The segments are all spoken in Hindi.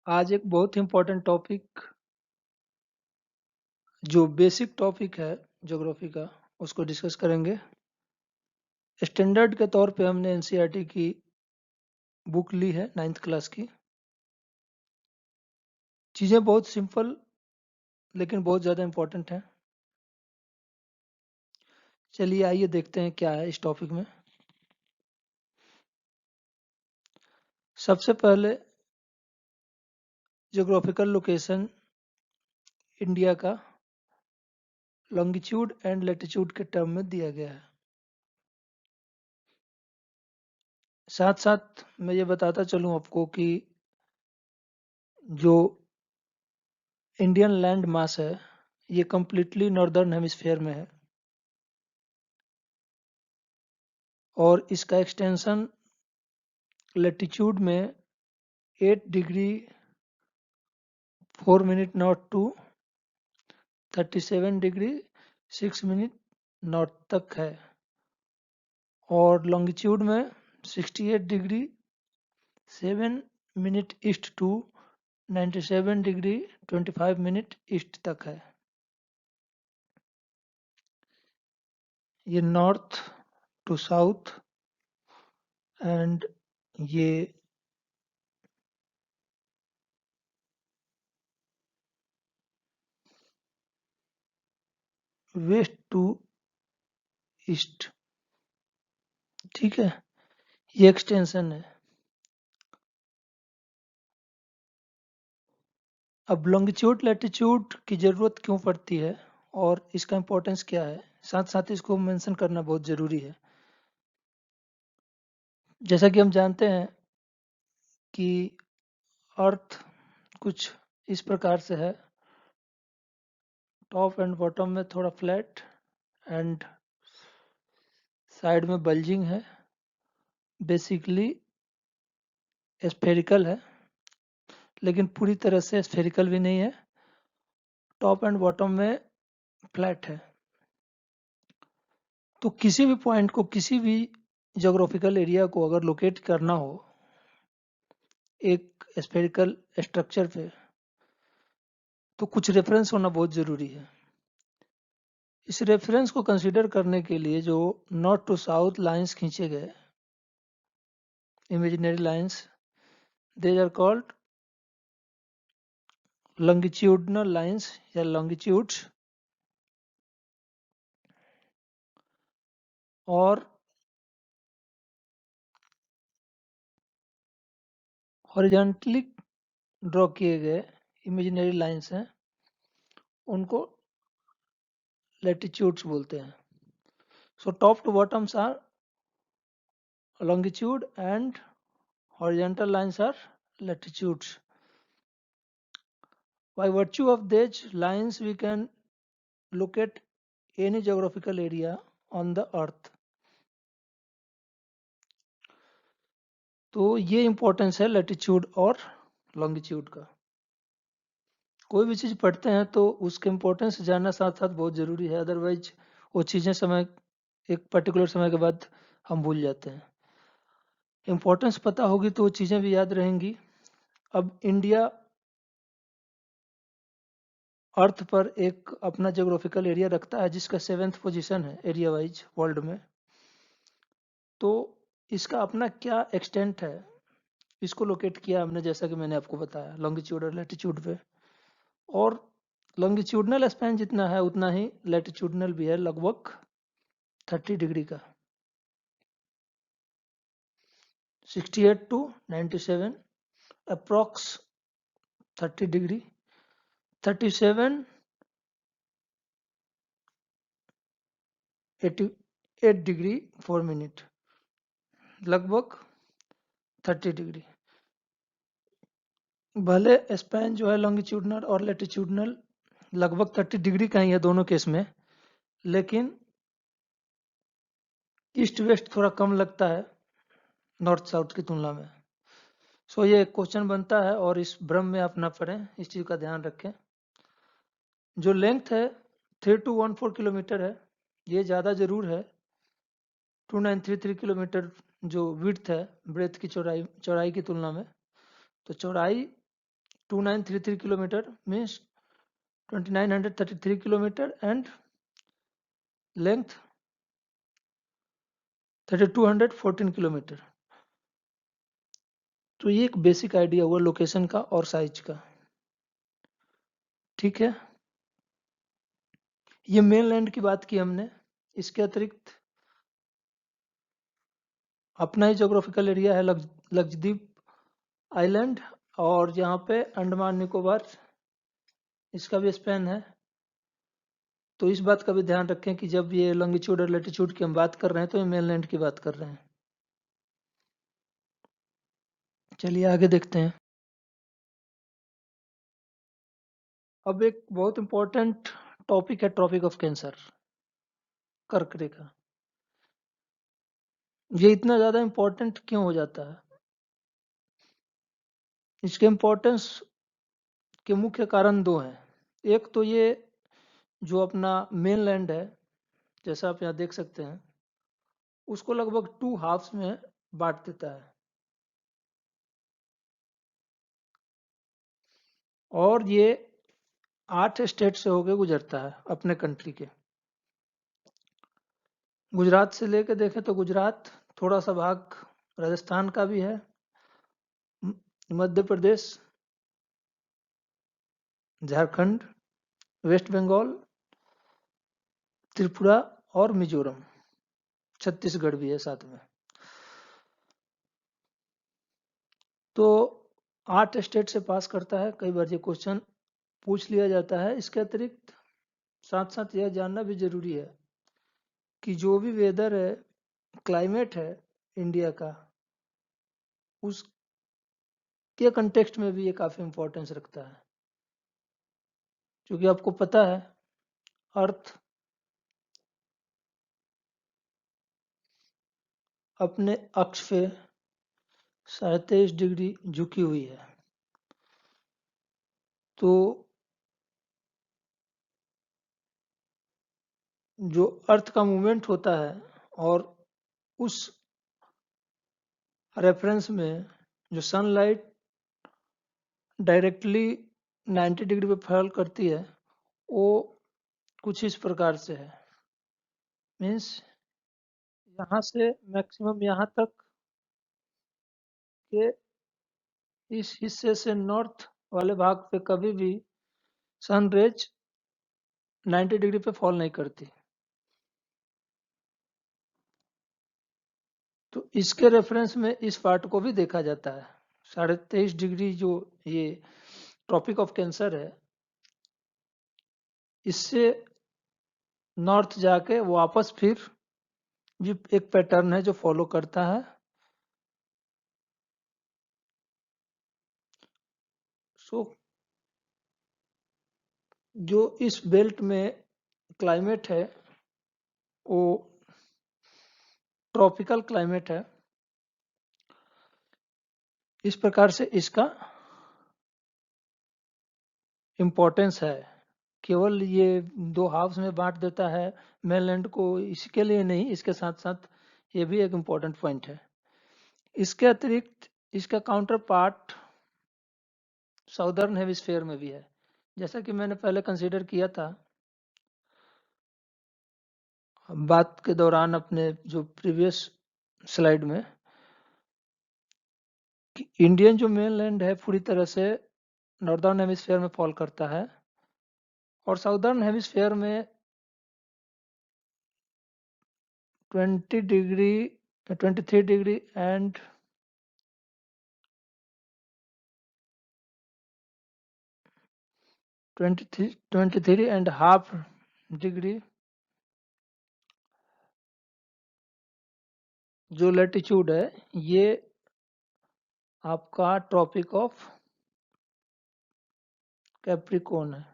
आज एक बहुत इम्पोर्टेंट टॉपिक जो बेसिक टॉपिक है ज्योग्राफी का उसको डिस्कस करेंगे। स्टैंडर्ड के तौर पे हमने एनसीईआरटी की बुक ली है 9th क्लास की। चीज़ें बहुत सिंपल लेकिन बहुत ज़्यादा इम्पोर्टेंट हैं। चलिए आइए देखते हैं क्या है इस टॉपिक में। सबसे पहले ज्योग्राफिकल लोकेशन इंडिया का लॉन्गिट्यूड एंड लैटिट्यूड के टर्म में दिया गया है। साथ साथ मैं ये बताता चलूँ आपको कि जो इंडियन लैंड मास है ये कम्प्लीटली नॉर्दर्न हेमिस्फीयर में है और इसका एक्सटेंशन लैटिट्यूड में 8 degree 4 minute north to 37 degree 6 minute north तक है और लॉन्गिट्यूड में 68 degree 7 minute east to 97 degree 25 minute east तक है। ये नॉर्थ टू साउथ एंड ये वेस्ट टू ईस्ट, ठीक है, ये एक्सटेंशन है। अब लॉन्गिट्यूड लैटिट्यूड की ज़रूरत क्यों पड़ती है और इसका इम्पोर्टेंस क्या है, साथ साथ इसको मेंशन करना बहुत ज़रूरी है। जैसा कि हम जानते हैं कि अर्थ कुछ इस प्रकार से है, टॉप एंड बॉटम में थोड़ा फ्लैट एंड साइड में बल्जिंग है, बेसिकली स्फेरिकल है लेकिन पूरी तरह से स्फेरिकल भी नहीं है, टॉप एंड बॉटम में फ्लैट है। तो किसी भी पॉइंट को, किसी भी ज्योग्राफिकल एरिया को अगर लोकेट करना हो एक स्फेरिकल स्ट्रक्चर पे तो कुछ रेफरेंस होना बहुत ज़रूरी है। इस रेफरेंस को कंसीडर करने के लिए जो नॉर्थ टू साउथ लाइंस खींचे गए, imaginary lines, they are called longitudinal lines या लॉन्गिट्यूड्स। और हॉरिजॉन्टली ड्रॉ किए गए इमेजिनरी लाइंस हैं, उनको लैटिट्यूड्स बोलते हैं। So top to bottoms are longitude and horizontal lines are latitudes. By virtue of these lines we can locate any geographical area on the earth. तो ये इम्पोर्टेंस है लैटिट्यूड और लॉन्गिट्यूड का। कोई भी चीज़ पढ़ते हैं तो उसके इम्पोर्टेंस जानना साथ साथ बहुत ज़रूरी है, अदरवाइज वो चीज़ें समय एक पर्टिकुलर समय के बाद हम भूल जाते हैं। इम्पोर्टेंस पता होगी तो वो चीज़ें भी याद रहेंगी। अब इंडिया अर्थ पर एक अपना ज्योग्राफिकल एरिया रखता है जिसका 7th पोजीशन है एरिया वाइज वर्ल्ड में। तो इसका अपना क्या एक्सटेंट है, इसको लोकेट किया हमने जैसा कि मैंने आपको बताया लॉन्गिट्यूड और लैटिट्यूड पे। और लॉन्गिट्यूडनल स्पैन जितना है उतना ही लैटिट्यूडनल भी है, लगभग 30 डिग्री का, 68 to 97 approx 30 degree, 37 88 degree 4 minute, लगभग 30 डिग्री। भले स्पैन जो है लॉन्गिट्यूडनल और लैटिट्यूडनल लगभग 30 डिग्री का ही है दोनों केस में, लेकिन ईस्ट वेस्ट थोड़ा कम लगता है नॉर्थ साउथ की तुलना में। सो ये क्वेश्चन बनता है और इस भ्रम में आप ना पड़ें, इस चीज़ का ध्यान रखें। जो लेंथ है 3214 किलोमीटर है, ये ज़्यादा ज़रूर है। 2933 किलोमीटर जो विड्थ है ब्रेथ की चौड़ाई की तुलना में, तो चौड़ाई 2933 kilometer means 2933 kilometer and length 3214 kilometre. तो ये एक बेसिक आइडिया हुआ लोकेशन का और साइज का। ठीक है, ये मेनलैंड की बात की हमने। इसके अतिरिक्त अपना ही जोग्राफिकल एरिया है लक्षद्वीप आइलैंड, और यहाँ पे अंडमान निकोबार, इसका भी स्पेन है। तो इस बात का भी ध्यान रखें कि जब ये लॉन्गिट्यूड और लैटिट्यूड की हम बात कर रहे हैं तो ये मेनलैंड की बात कर रहे हैं। चलिए आगे देखते हैं। अब एक बहुत इंपॉर्टेंट टॉपिक है ट्रॉपिक ऑफ कैंसर, कर्क रेखा। ये इतना ज़्यादा इंपॉर्टेंट क्यों हो जाता है? इसके इम्पोर्टेंस के मुख्य कारण दो हैं। एक तो ये जो अपना मेनलैंड है, जैसा आप यहाँ देख सकते हैं, उसको लगभग 2 हाफ्स में बांट देता है। और ये 8 स्टेट से होकर गुजरता है अपने कंट्री के। गुजरात से लेके देखें तो गुजरात, थोड़ा सा भाग राजस्थान का भी है, मध्य प्रदेश, झारखंड, वेस्ट बंगाल, त्रिपुरा और मिजोरम, छत्तीसगढ़ भी है साथ में। तो 8 स्टेट से पास करता है। कई बार ये क्वेश्चन पूछ लिया जाता है। इसके अतिरिक्त साथ साथ यह जानना भी जरूरी है कि जो भी वेदर है, क्लाइमेट है इंडिया का, उसके कंटेक्स्ट में भी ये काफ़ी इंपॉर्टेंस रखता है। क्योंकि आपको पता है अर्थ अपने अक्ष पे 23.5 डिग्री झुकी हुई है। तो जो अर्थ का मूवमेंट होता है, और उस रेफरेंस में जो सनलाइट डायरेक्टली 90 डिग्री पे फॉल करती है, वो कुछ इस प्रकार से है। मीन्स यहाँ से मैक्सिमम यहाँ तक के इस हिस्से से नॉर्थ वाले भाग पे कभी भी सन रेज 90 डिग्री पे फॉल नहीं करती। तो इसके रेफरेंस में इस पार्ट को भी देखा जाता है। 23.5 डिग्री जो ये ट्रॉपिक ऑफ कैंसर है, इससे नॉर्थ जाके वापस फिर ये एक पैटर्न है जो फॉलो करता है। सो जो इस बेल्ट में क्लाइमेट है वो ट्रॉपिकल क्लाइमेट है। इस प्रकार से इसका इम्पोर्टेंस है। केवल ये 2 हाफ्स में बांट देता है मेनलैंड को, इसके लिए नहीं, इसके साथ साथ ये भी एक इम्पोर्टेंट पॉइंट है। इसके अतिरिक्त इसका काउंटर पार्ट साउदर्न हेमिस्फेयर में भी है। जैसा कि मैंने पहले कंसीडर किया था बात के दौरान अपने जो प्रीवियस स्लाइड में, कि इंडियन जो मेनलैंड है पूरी तरह से नॉर्दर्न हेमिस्फेयर में फॉल करता है, और साउदर्न हेमिस्फेयर में 20 degree 23 degree and 23 and half degree जो लैटिट्यूड है, ये आपका ट्रॉपिक ऑफ कैप्रिकॉर्न है।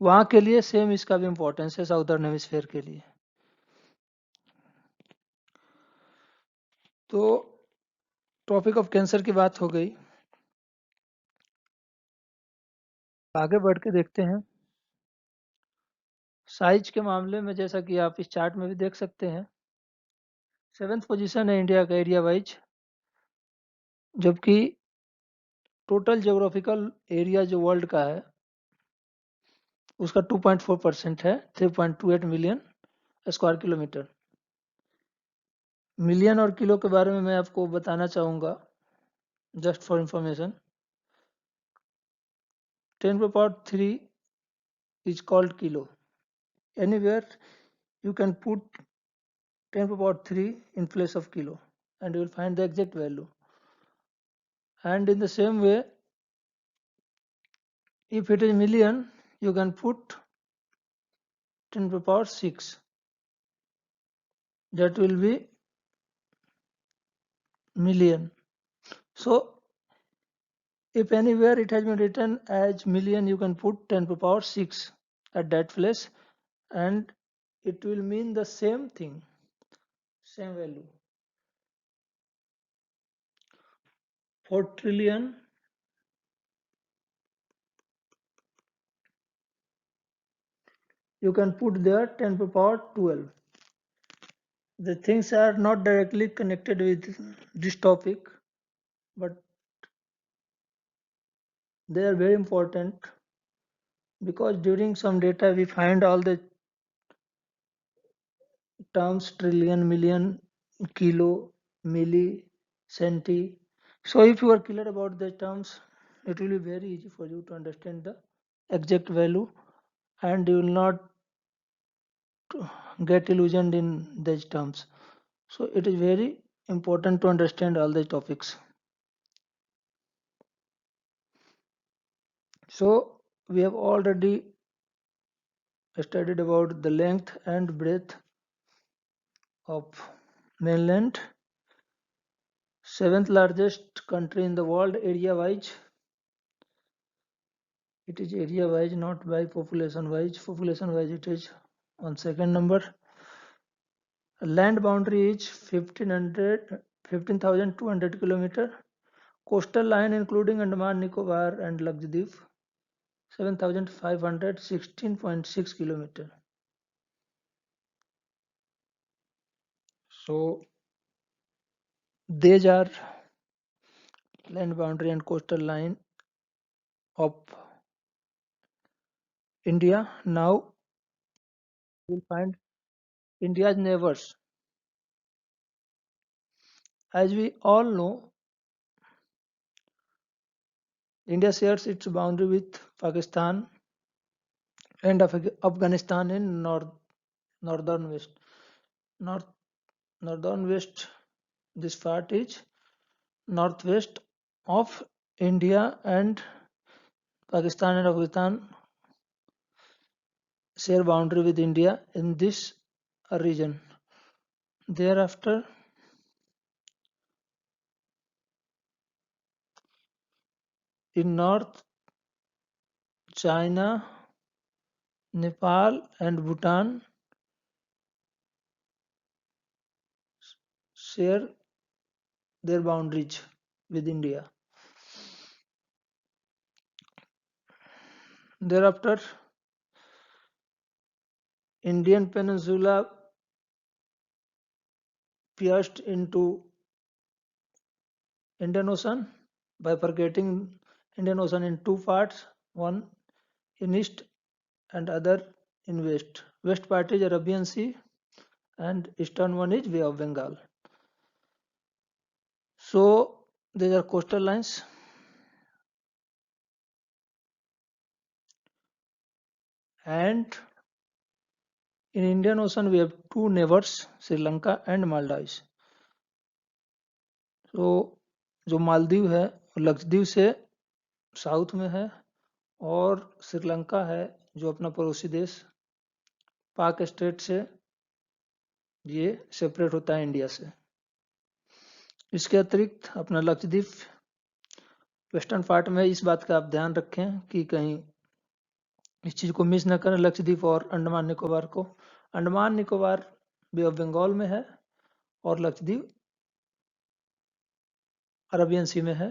वहां के लिए सेम इसका भी इंपॉर्टेंस है साउदर्न हेमिस्फेयर के लिए। तो ट्रॉपिक ऑफ कैंसर की बात हो गई। आगे बढ़ के देखते हैं। साइज के मामले में जैसा कि आप इस चार्ट में भी देख सकते हैं, 7th पोजीशन है इंडिया का एरिया वाइज। जबकि टोटल ज्योग्राफिकल एरिया जो वर्ल्ड का है उसका 2.4% है, 3.28 मिलियन स्क्वायर किलोमीटर। मिलियन और किलो के बारे में मैं आपको बताना चाहूँगा, just for information. 10^3 is called kilo. Anywhere you can put 10^3 in place of kilo and you will find the exact value. And in the same way, if it is million, you can put 10^6. That will be million. So if anywhere it has been written as million, you can put 10^6 at that place and it will mean the same thing, same value. For trillion, you can put there 10^12. The things are not directly connected with this topic, but they are very important because during some data we find all the terms trillion, million, kilo, milli, centi. So if you are clear about the terms, it will be very easy for you to understand the exact value and you will not get illusioned in these terms. So it is very important to understand all the topics. So we have already studied about the length and breadth of mainland. Seventh largest country in the world area wise. It is area wise, not by population wise. Population wise it is on second number. Land boundary is 15,200 kilometer. Coastal line including Andaman, Nicobar and Lakshadweep 7,516.6 kilometer. So these are land boundary and coastal line of India. Now we will find India's neighbors. As we all know, India shares its boundary with Pakistan and Afghanistan in northern west. North northern west. This part is northwest of India, and Pakistan and Afghanistan share boundary with India in this region. Thereafter, in north, China, Nepal and Bhutan share their boundaries with India. Thereafter, Indian peninsula pierced into Indian Ocean, bifurcating Indian Ocean in two parts, one in east and other in west. West part is Arabian Sea and eastern one is Bay of Bengal. So these are coastal lines. And in Indian Ocean we have two neighbors, Sri Lanka and Maldives. तो जो मालदीव है लक्षद्वीप से साउथ में है और श्रीलंका है जो अपना पड़ोसी देश पाक स्टेट से ये सेपरेट होता है इंडिया से। इसके अतिरिक्त अपना लक्षद्वीप वेस्टर्न पार्ट में, इस बात का आप ध्यान रखें कि कहीं इस चीज को मिस न करें, लक्षद्वीप और अंडमान निकोबार को। अंडमान निकोबार बे ऑफ बंगाल में है और लक्षद्वीप अरबियन सी में है।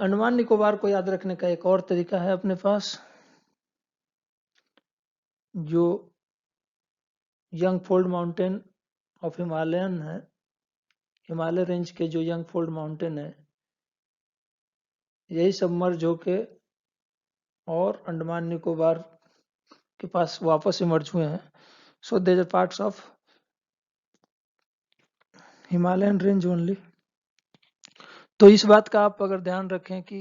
अंडमान निकोबार को याद रखने का एक और तरीका है अपने पास, जो young fold mountain of Himalayan है हिमालय रेंज के जो यंग फोल्ड माउंटेन है, यही सबमर्ज होके और अंडमान निकोबार के पास वापस इमर्ज हुए हैं. So there are parts of Himalayan range only. तो इस बात का आप अगर ध्यान रखें कि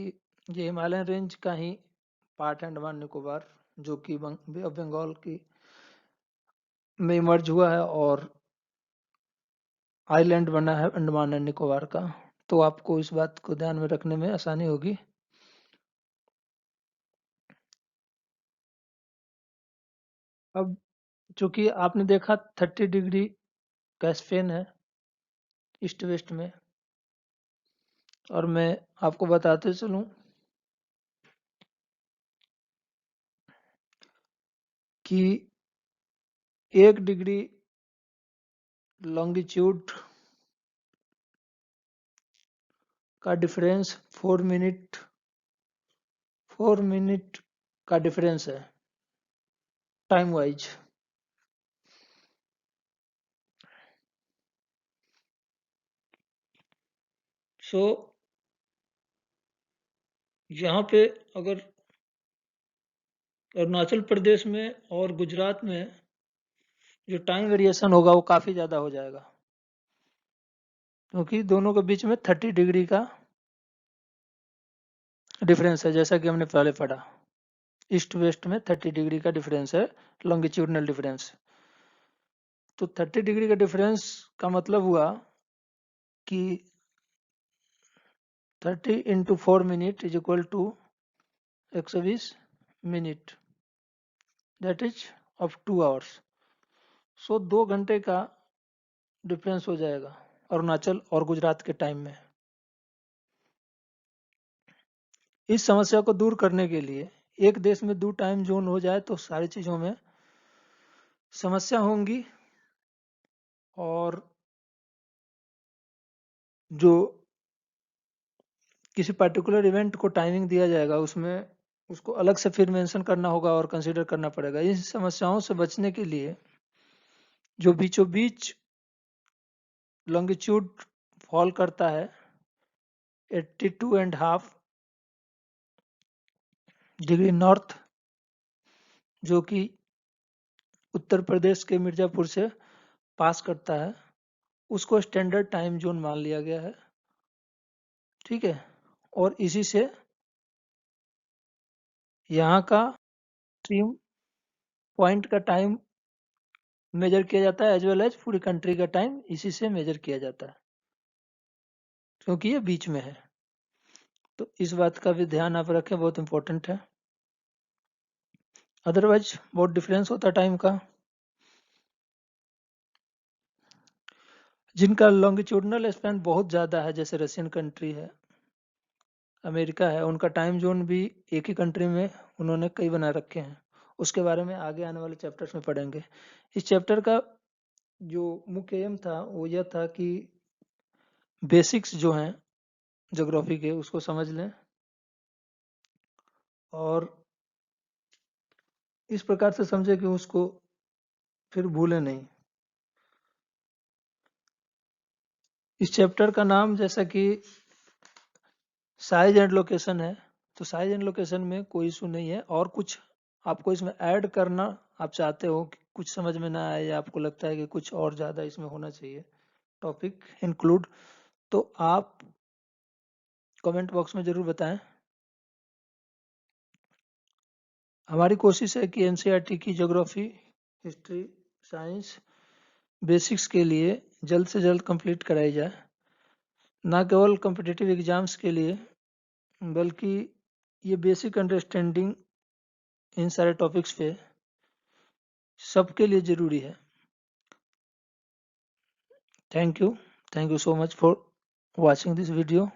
ये हिमालयन रेंज का ही पार्ट है अंडमान निकोबार, जो कि बे ऑफ बंगाल की में इमर्ज हुआ है और आइलैंड बना है अंडमान एंड निकोबार का. तो आपको इस बात को ध्यान में रखने में आसानी होगी. अब चूंकि आपने देखा 30 डिग्री कैस्फेन है ईस्ट वेस्ट में, और मैं आपको बताते चलूं कि 1 डिग्री लॉन्गिट्यूड का डिफरेंस 4 मिनट का डिफरेंस है टाइम वाइज. सो यहाँ पे अगर अरुणाचल प्रदेश में और गुजरात में जो टाइम वेरिएशन होगा वो काफ़ी ज़्यादा हो जाएगा, क्योंकि दोनों के बीच में 30 डिग्री का डिफरेंस है, जैसा कि हमने पहले पढ़ा. ईस्ट वेस्ट में 30 डिग्री का डिफरेंस है, लॉन्गिट्यूडनल डिफरेंस. तो 30 डिग्री का डिफरेंस का मतलब हुआ कि 30 into 4 minute is equal to 120 minute, that is of 2 hours. So 2 घंटे का डिफरेंस हो जाएगा अरुणाचल और गुजरात के टाइम में. इस समस्या को दूर करने के लिए एक देश में 2 टाइम जोन हो जाए तो सारी चीज़ों में समस्या होंगी, और जो किसी पर्टिकुलर इवेंट को टाइमिंग दिया जाएगा उसमें उसको अलग से फिर मेंशन करना होगा और कंसीडर करना पड़ेगा. इन समस्याओं से बचने के लिए जो बीचों बीच लॉन्गिट्यूड फॉल करता है 82.5 डिग्री नॉर्थ, जो कि उत्तर प्रदेश के मिर्जापुर से पास करता है, उसको स्टैंडर्ड टाइम जोन मान लिया गया है. ठीक है, और इसी से यहाँ का स्ट्रीम पॉइंट का टाइम मेजर किया जाता है, एज वेल एज पूरी कंट्री का टाइम इसी से मेजर किया जाता है, क्योंकि ये बीच में है. तो इस बात का भी ध्यान आप रखें, बहुत इंपॉर्टेंट है. अदरवाइज बहुत डिफरेंस होता है टाइम का. जिनका लॉन्गिट्यूडनल स्पैन बहुत ज़्यादा है, जैसे रशियन कंट्री है, अमेरिका है, उनका टाइम जोन भी एक ही कंट्री में उन्होंने कई बना रखे हैं. उसके बारे में आगे आने वाले चैप्टर्स में पढ़ेंगे. इस चैप्टर का जो मुख्य एम था वो यह था कि बेसिक्स जो हैं ज्योग्राफी के उसको समझ लें, और इस प्रकार से समझे कि उसको फिर भूलें नहीं. इस चैप्टर का नाम जैसा कि साइज एंड लोकेशन है, तो साइज एंड लोकेशन में कोई इशू नहीं है. और कुछ आपको इसमें ऐड करना आप चाहते हो कि कुछ समझ में ना आए, या आपको लगता है कि कुछ और ज़्यादा इसमें होना चाहिए टॉपिक इंक्लूड, तो आप कमेंट बॉक्स में ज़रूर बताएं. हमारी कोशिश है कि एनसीईआरटी की ज्योग्राफी, हिस्ट्री, साइंस बेसिक्स के लिए जल्द से जल्द कंप्लीट कराई जाए, ना केवल कॉम्पिटिटिव एग्जाम्स के लिए, बल्कि ये बेसिक अंडरस्टैंडिंग इन सारे टॉपिक्स पे सबके लिए ज़रूरी है. Thank you so much for watching this video.